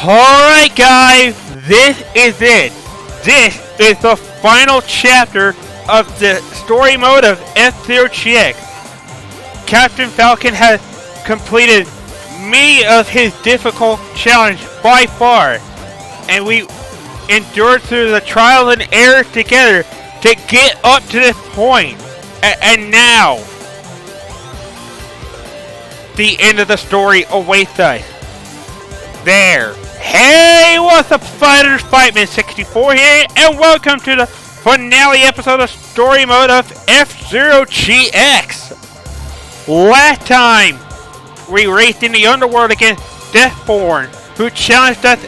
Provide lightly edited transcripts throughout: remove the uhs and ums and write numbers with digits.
Alright guys, this is it. This is the final chapter of the story mode of F-ZERO GX. Captain Falcon has completed many of his difficult challenges by far, and we endured through the trials and errors together to get up to this point. And now, the end of the story awaits us. There. Hey, what's up, Fighters? Fightman64 here, and welcome to the finale episode of story mode of F-ZERO GX. Last time, we raced in the underworld against Deathborn, who challenged us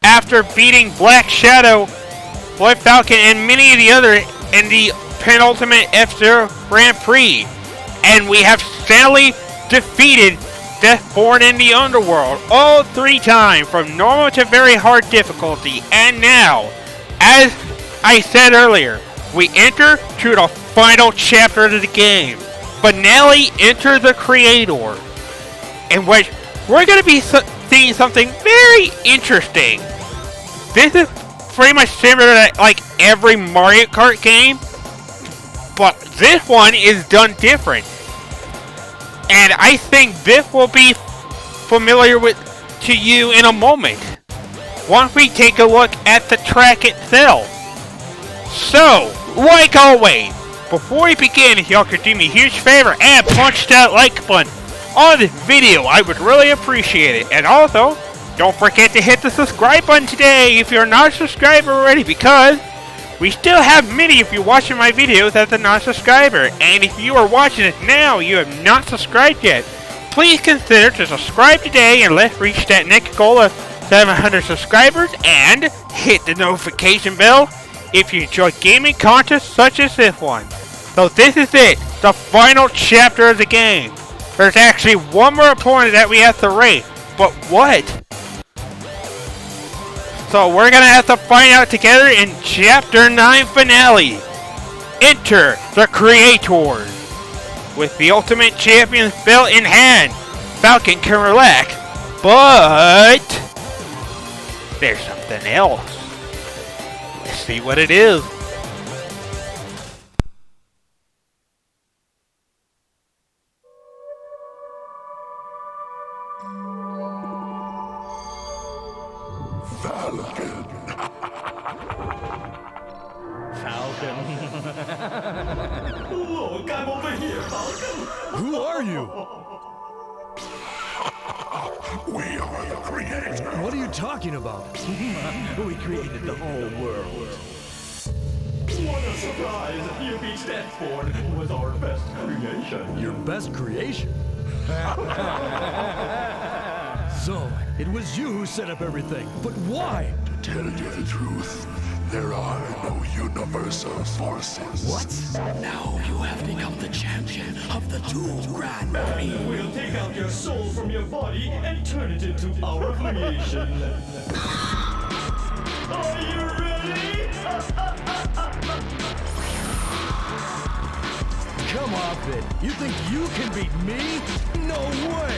after beating Black Shadow, Black Falcon, and many of the others in the penultimate F-ZERO Grand Prix. And we have sadly defeated Deathborn in the underworld all 3 times, from normal to very hard difficulty. And now, as I said earlier, we enter to the final chapter of the game. Finale, Enter the Creator, in which we're going to be seeing something very interesting. This is pretty much similar to like every Mario Kart game, but this one is done different. And I think this will be familiar to you in a moment, once we take a look at the track itself. So, like always, before we begin, if y'all could do me a huge favor and punch that like button on this video, I would really appreciate it. And also, don't forget to hit the subscribe button today if you're not a subscriber already, because we still have many of you watching my videos as a non-subscriber, and if you are watching it now, you have not subscribed yet, please consider to subscribe today, and let's reach that next goal of 700 subscribers, and hit the notification bell if you enjoy gaming content such as this one. So this is it, the final chapter of the game. There's actually one more opponent that we have to race, but what? So we're gonna have to find out together in Chapter 9 finale. Enter the Creator. With the Ultimate Champion's belt in hand, Falcon can relax, but there's something else. Let's see what it is. Look, I'm over here, Falcon. Who are you? We are the creators. What are you talking about? We created the whole world. What a surprise! You beat Deathborn was our best creation. Your best creation? So, it was you who set up everything. But why? To tell you the truth, there are no universal forces. What? Now you have become the champion of the 2 Grand Prix. We'll take out your soul from your body and turn it into our creation. Are you ready? Come off it. You think you can beat me? No way!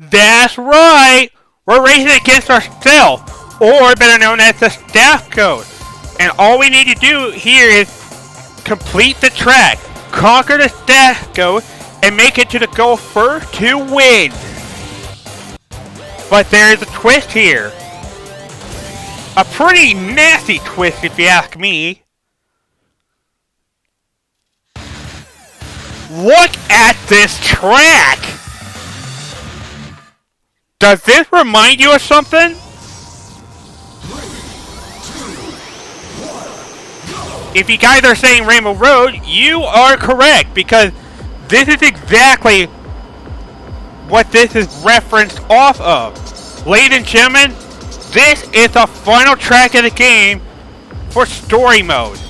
That's right! We're racing against ourselves, or better known as the staff code. And all we need to do here is complete the track, conquer the staff code, and make it to the goal first to win. But there is a twist here. A pretty nasty twist if you ask me. Look at this track! Does this remind you of something? If you guys are saying Rainbow Road, you are correct, because this is exactly what this is referenced off of. Ladies and gentlemen, this is the final track of the game for story mode.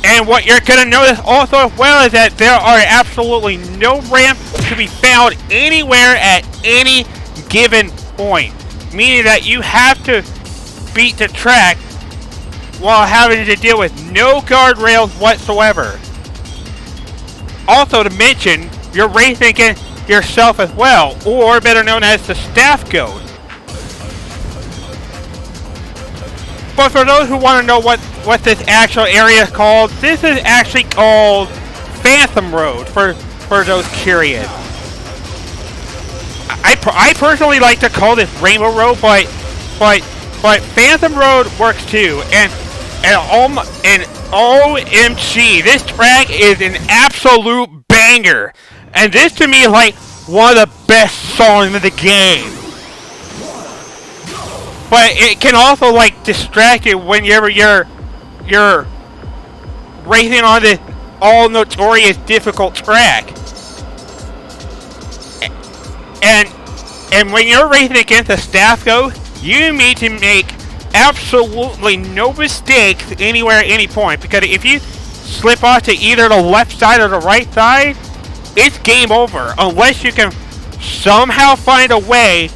And what you're going to notice also as well is that there are absolutely no ramps to be found anywhere at any given point. Meaning that you have to beat the track while having to deal with no guardrails whatsoever. also to mention, you're racing against yourself as well, or better known as the staff goat. But for those who want to know what this actual area is called, this is actually called Phantom Road, for those curious. I personally like to call this Rainbow Road, but Phantom Road works too. And OMG, this track is an absolute banger. And this to me is like one of the best songs in the game. But it can also like distract you whenever you're racing on this all notorious difficult track. And when you're racing against a staff ghost, you need to make absolutely no mistakes anywhere at any point, because if you slip off to either the left side or the right side, it's game over unless you can somehow find a way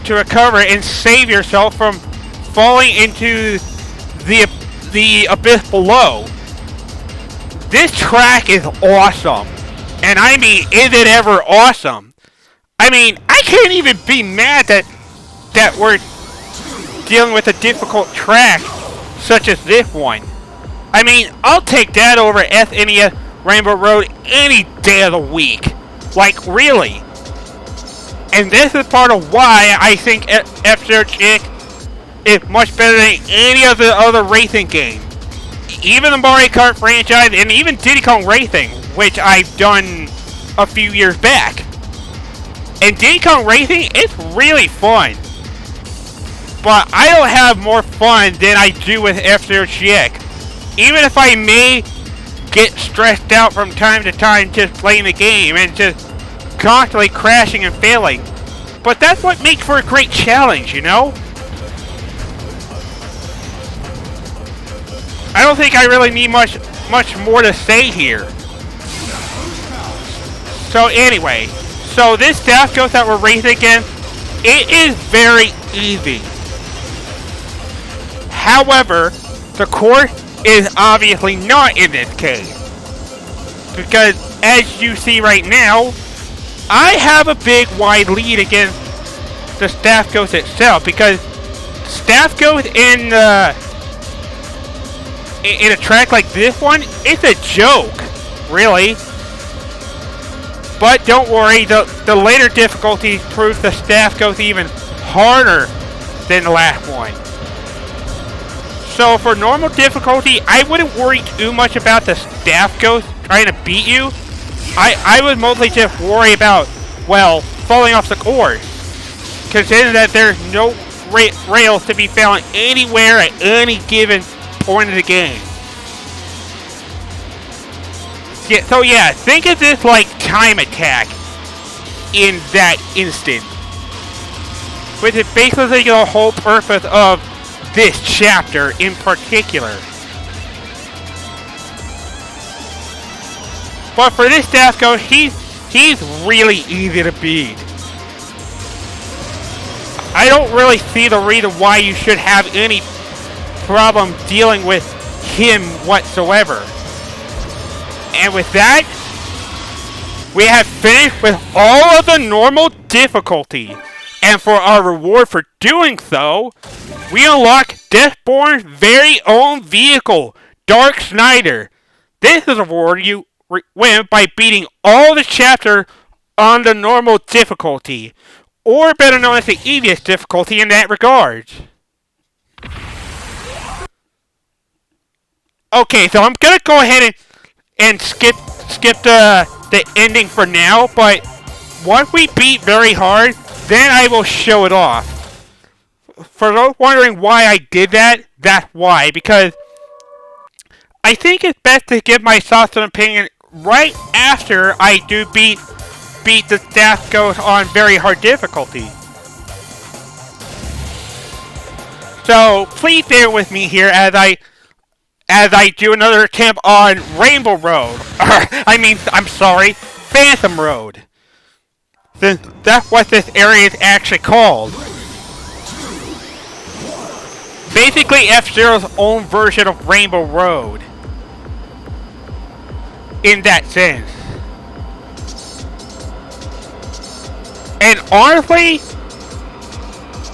to recover and save yourself from falling into the abyss below. This track is awesome, and I mean, is it ever awesome? I mean, I can't even be mad that we're dealing with a difficult track such as this one. I mean, I'll take that over SNES Rainbow Road any day of the week. Like, really. And this is part of why I think F-ZERO Chick is much better than any of the other racing games. Even the Mario Kart franchise, and even Diddy Kong Racing, which I've done a few years back. And Diddy Kong Racing, it's really fun. But I don't have more fun than I do with F-ZERO Chick. Even if I may get stressed out from time to time just playing the game and just constantly crashing and failing. But that's what makes for a great challenge, you know? I don't think I really need much more to say here. So anyway, so this staff ghost that we're racing against, it is very easy. However, the course is obviously not in this case. Because as you see right now, I have a big wide lead against the staff ghost itself, because staff ghost in a track like this one, it's a joke, really. But don't worry, the later difficulties prove the staff ghost even harder than the last one. So for normal difficulty, I wouldn't worry too much about the staff ghost trying to beat you. I would mostly just worry about, well, falling off the course. Considering that there's no rails to be found anywhere at any given point of the game. Yeah, so yeah, think of this like Time Attack in that instant. Which is basically the whole purpose of this chapter in particular. But for this staff ghost, he's really easy to beat. I don't really see the reason why you should have any problem dealing with him whatsoever. And with that, we have finished with all of the normal difficulty. And for our reward for doing so, we unlock Deathborn's very own vehicle, Dark Snyder. This is a reward you win by beating all the chapters on the normal difficulty, or better known as the easiest difficulty in that regard. Okay, so I'm gonna go ahead and skip the ending for now, but once we beat very hard, then I will show it off. For those wondering why I did that, that's why, because I think it's best to give my thoughts and opinion right after I do beat the staff ghost on very hard difficulty. So please bear with me here as I do another attempt on Rainbow Road. I'm sorry, Phantom Road. Since that's what this area is actually called. Basically F-ZERO's own version of Rainbow Road. In that sense. And honestly,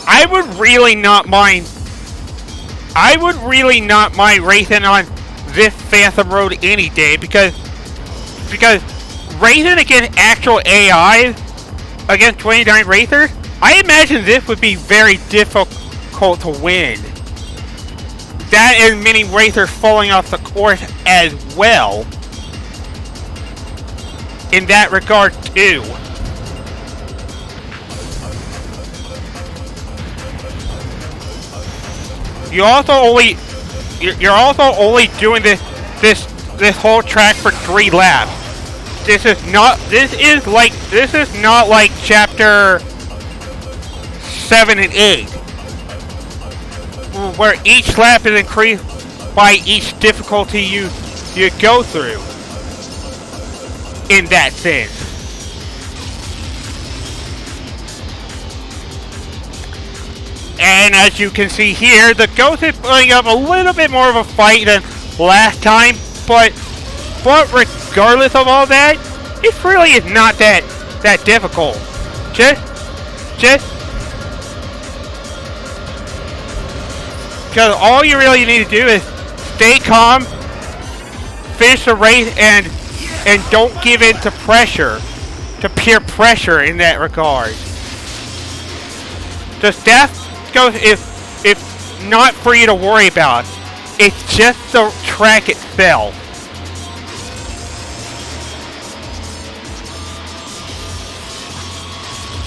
I would really not mind racing on this Phantom Road any day because racing against actual AI against 29 racers, I imagine this would be very difficult to win. That and many racers falling off the course as well. In that regard too. You're also only doing this whole track for 3 laps. This is not like chapter 7 and 8, where each lap is increased by each difficulty you go through. In that sense. And as you can see here, the Ghost is putting up a little bit more of a fight than last time, but regardless of all that, it really is not that difficult. Just because all you really need to do is stay calm, finish the race, and don't give in to pressure, to peer pressure in that regard. The staff goes is not for you to worry about. It's just the track itself.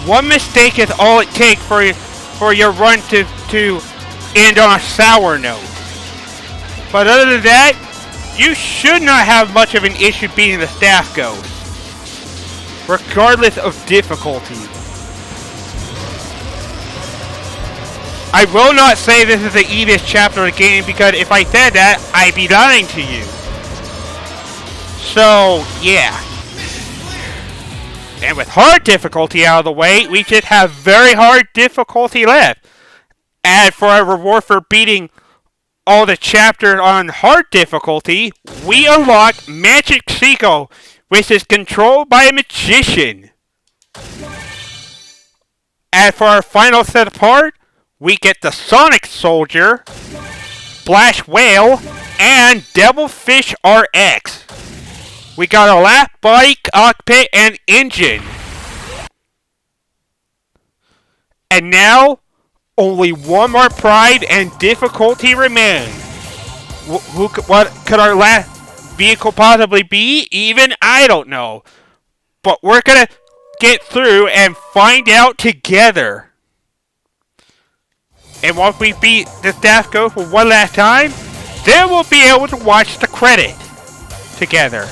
One mistake is all it takes for your run to end on a sour note. But other than that, you should not have much of an issue beating the staff ghost, regardless of difficulty. I will not say this is the easiest chapter of the game, because if I said that, I'd be lying to you. So, yeah. And with hard difficulty out of the way, we just have very hard difficulty left. And for our reward for beating all the chapters on hard difficulty, we unlock Magic Seiko, which is controlled by a magician. And for our final set apart, we get the Sonic Soldier, Splash Whale, and Devilfish RX. We got a lap, body, cockpit, and engine. And now, only one more pride and difficulty remain. What could our last vehicle possibly be? Even I don't know. But we're gonna get through and find out together. And once we beat the staff ghost for one last time, then we'll be able to watch the credit together.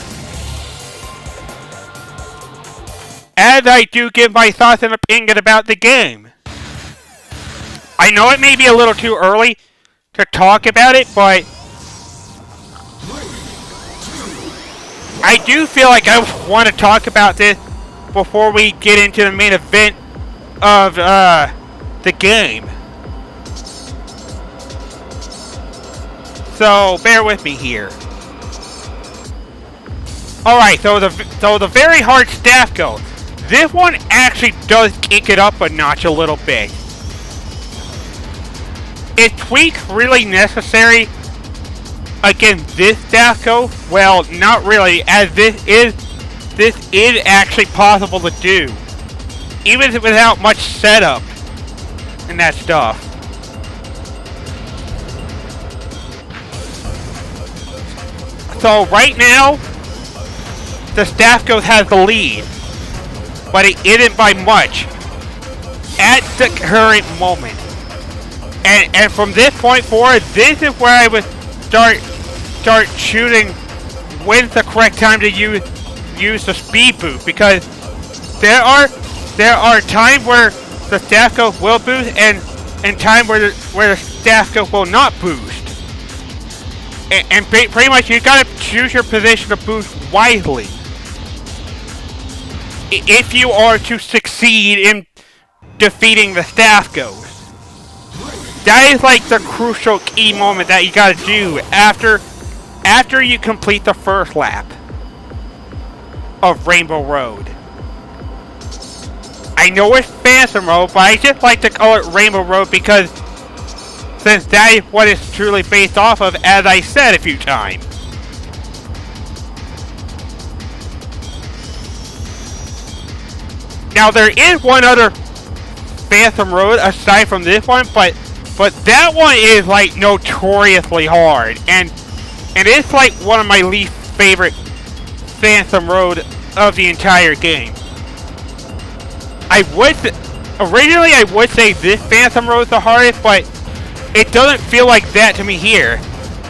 As I do give my thoughts and opinion about the game. I know it may be a little too early to talk about it, but I do feel like I want to talk about this before we get into the main event of the game. So bear with me here. Alright, so the very hard staff ghost. This one actually does kick it up a notch a little bit. Is tweak really necessary against this staff ghost? Well, not really, as this is actually possible to do, even without much setup and that stuff. So right now, the staff ghost has the lead, but it isn't by much at the current moment. And from this point forward, this is where I would start shooting when's the correct time to use the speed boost, because there are times where the staff ghost will boost and times where the staff ghost will not boost. And pretty much you gotta choose your position to boost wisely if you are to succeed in defeating the staff ghost. That is like the crucial key moment that you gotta do after you complete the first lap of Rainbow Road. I know it's Phantom Road, but I just like to call it Rainbow Road because since that is what it's truly based off of, as I said a few times. Now there is one other Phantom Road aside from this one, but that one is like notoriously hard, and it's like one of my least favorite Phantom Road of the entire game. Originally I would say this Phantom Road is the hardest, but it doesn't feel like that to me here.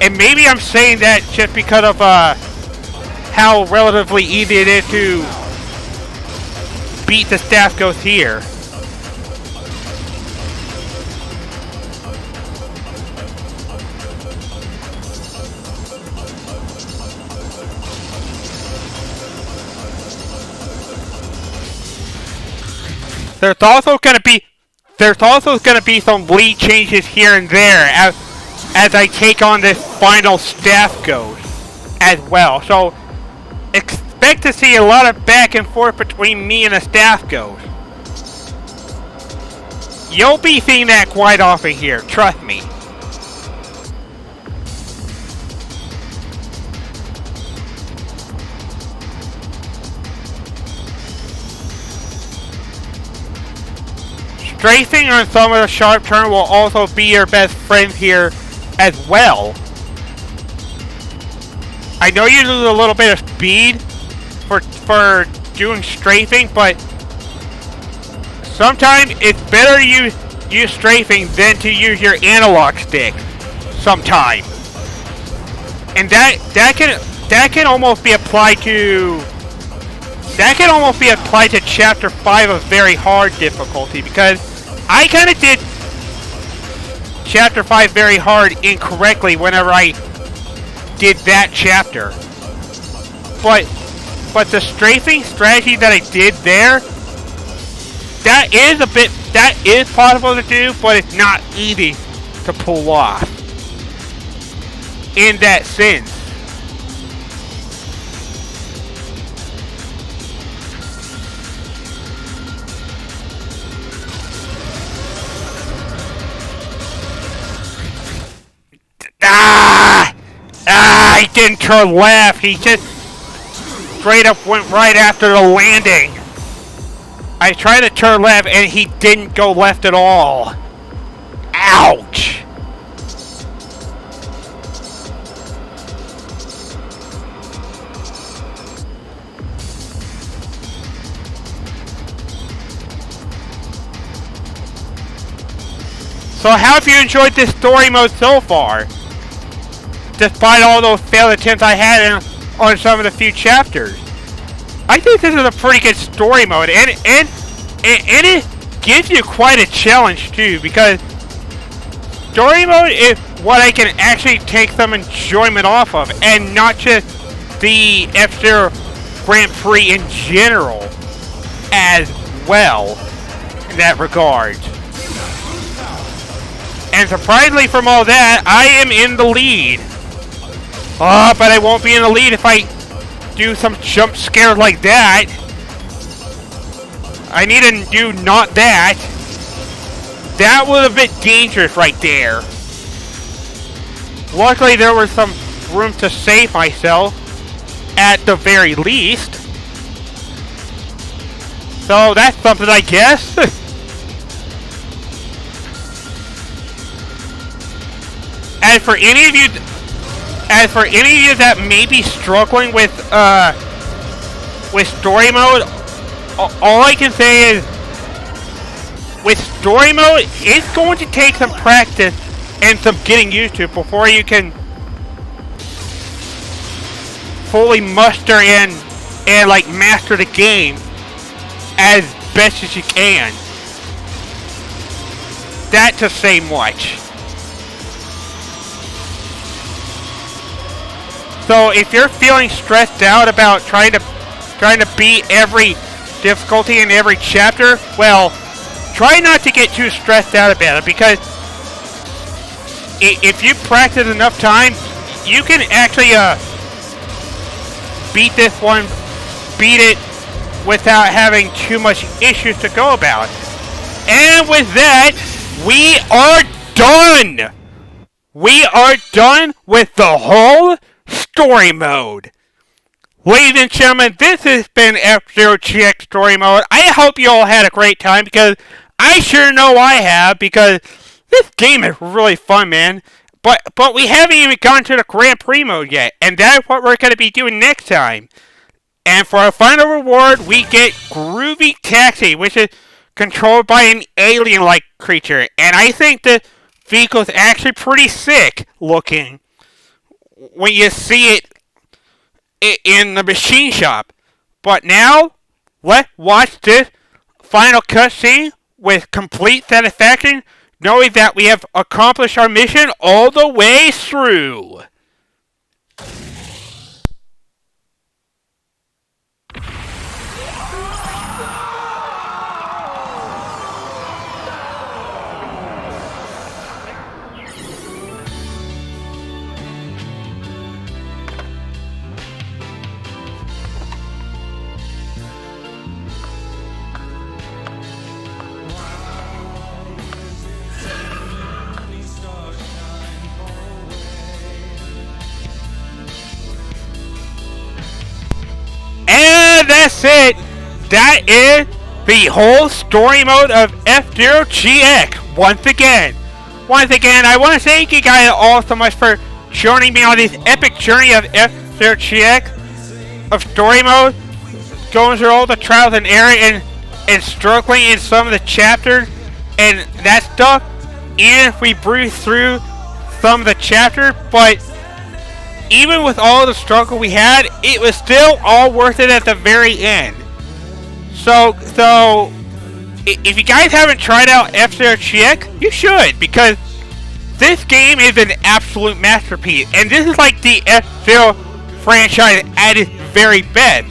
And maybe I'm saying that just because of how relatively easy it is to beat the staff ghost here. There's also gonna be some lead changes here and there as I take on this final staff ghost as well. So expect to see a lot of back and forth between me and the staff ghost. You'll be seeing that quite often here, trust me. Strafing on some of the sharp turn will also be your best friend here as well. I know you lose a little bit of speed for doing strafing, but sometimes it's better to use strafing than to use your analog stick. Sometimes, and that can almost be applied to. That can almost be applied to Chapter 5 of Very Hard difficulty, because I kind of did Chapter 5 Very Hard incorrectly whenever I did that chapter. But the strafing strategy that I did there, that is possible to do, but it's not easy to pull off in that sense. He didn't turn left. He just straight up went right after the landing. I tried to turn left and he didn't go left at all. Ouch. So how have you enjoyed this story mode so far? Despite all those failed attempts I had on some of the few chapters. I think this is a pretty good story mode, and it gives you quite a challenge too, because story mode is what I can actually take some enjoyment off of, and not just the F-ZERO Grand Prix in general as well in that regard. And surprisingly from all that, I am in the lead. Oh, but I won't be in the lead if I do some jump scare like that. I need to do not that. That was a bit dangerous right there. Luckily there was some room to save myself, at the very least. So that's something, I guess. As for any of you that may be struggling with story mode, all I can say is, with story mode, it's going to take some practice and some getting used to before you can fully muster and like master the game as best as you can. That to say much. So if you're feeling stressed out about trying to beat every difficulty in every chapter, well, try not to get too stressed out about it, because if you practice enough time, you can actually beat this one, beat it without having too much issues to go about. And with that, we are done! We are done with the whole story mode. Ladies and gentlemen, this has been F-ZERO GX Story Mode. I hope you all had a great time, because I sure know I have, because this game is really fun, man. But we haven't even gone to the Grand Prix mode yet, and that's what we're going to be doing next time. And for our final reward, we get Groovy Taxi, which is controlled by an alien-like creature. And I think the vehicle is actually pretty sick looking when you see it in the machine shop. But now, let's watch this final cutscene with complete satisfaction, knowing that we have accomplished our mission all the way through. And that's it. That is the whole story mode of F-ZERO GX. Once again, I want to thank you guys all so much for joining me on this epic journey of F-ZERO GX of story mode, going through all the trials and errors and struggling in some of the chapters and that stuff. Even if we breeze through some of the chapters, but even with all the struggle we had, it was still all worth it at the very end. So if you guys haven't tried out F-ZERO GX, you should, because this game is an absolute masterpiece, and this is like the F-ZERO franchise at its very best.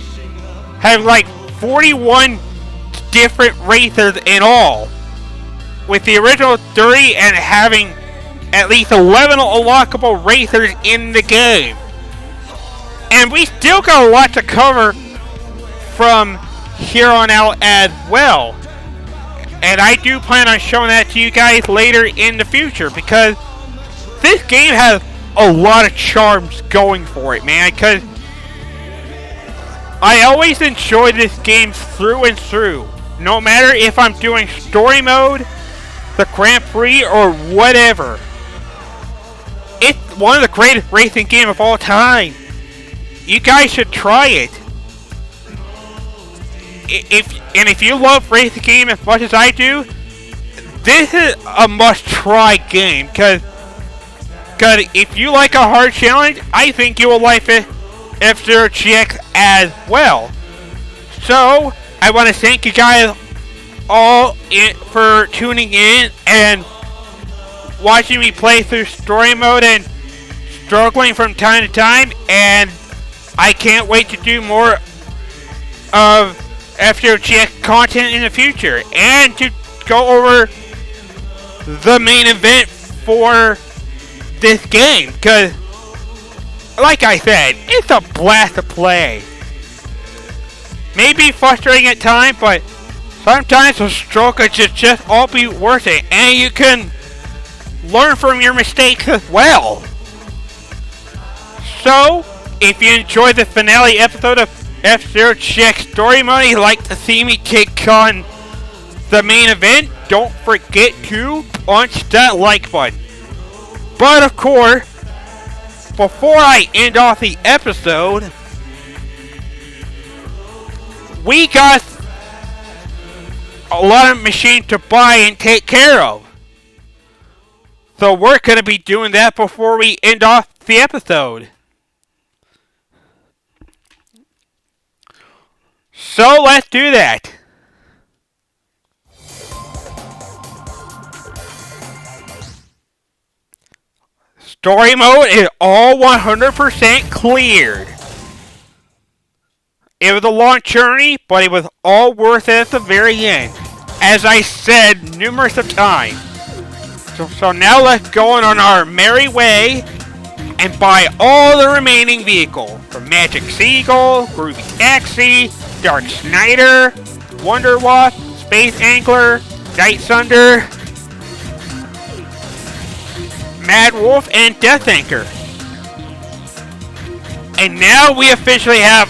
Having like 41 different racers in all, with the original 30 and having at least 11 unlockable racers in the game. And we still got a lot to cover from here on out as well. And I do plan on showing that to you guys later in the future, because this game has a lot of charms going for it, man. Because I always enjoy this game through and through. No matter if I'm doing story mode, the Grand Prix, or whatever. It's one of the greatest racing games of all time. You guys should try it. If you love racing games as much as I do, this is a must-try game. Because if you like a hard challenge, I think you will like F-ZERO GX as well. So, I want to thank you guys all for tuning in and watching me play through story mode and struggling from time to time, and I can't wait to do more of F-ZERO GX content in the future, and to go over the main event for this game, because like I said, it's a blast to play. Maybe frustrating at times, but sometimes the struggle should just all be worth it, and you can learn from your mistakes as well. So, if you enjoyed the finale episode of F-ZERO GX Story Mode, you'd like to see me take on the main event, don't forget to punch that like button. But of course, before I end off the episode, we got a lot of machines to buy and take care of. So we're going to be doing that before we end off the episode. So let's do that. Story mode is all 100% cleared. It was a long journey, but it was all worth it at the very end, as I said numerous of times. So now let's go on our merry way and buy all the remaining vehicles from Magic Seagull, Groovy Taxi, Dark Snyder, Wonder Wasp, Space Angler, Night Sunder, Mad Wolf, and Death Anchor. And now we officially have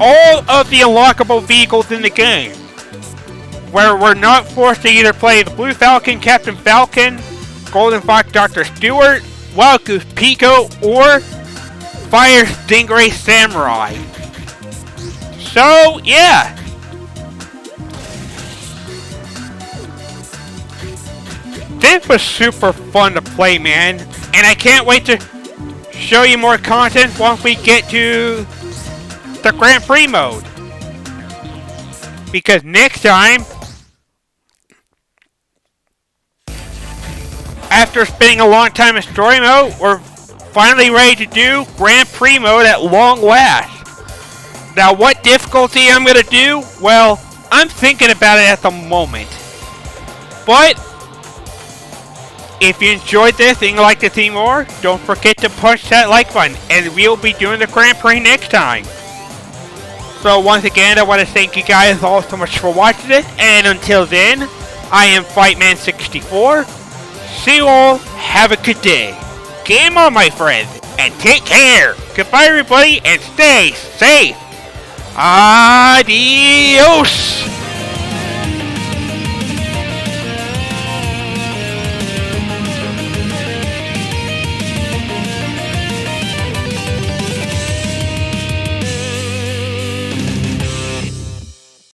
all of the unlockable vehicles in the game, where we're not forced to either play the Blue Falcon, Captain Falcon, Golden Fox, Dr. Stewart, Wild Goose Pico, or Fire Stingray Samurai. So, yeah. This was super fun to play, man. And I can't wait to show you more content once we get to the Grand Prix mode. Because next time, after spending a long time in story mode, we're finally ready to do Grand Prix mode at long last. Now, what difficulty I'm going to do? Well, I'm thinking about it at the moment. But if you enjoyed this and you'd like to see more, don't forget to punch that like button, and we'll be doing the Grand Prix next time. So once again, I want to thank you guys all so much for watching this, and until then, I am Fightman64. See you all, have a good day. Game on, my friends, and take care. Goodbye, everybody, and stay safe. Adios.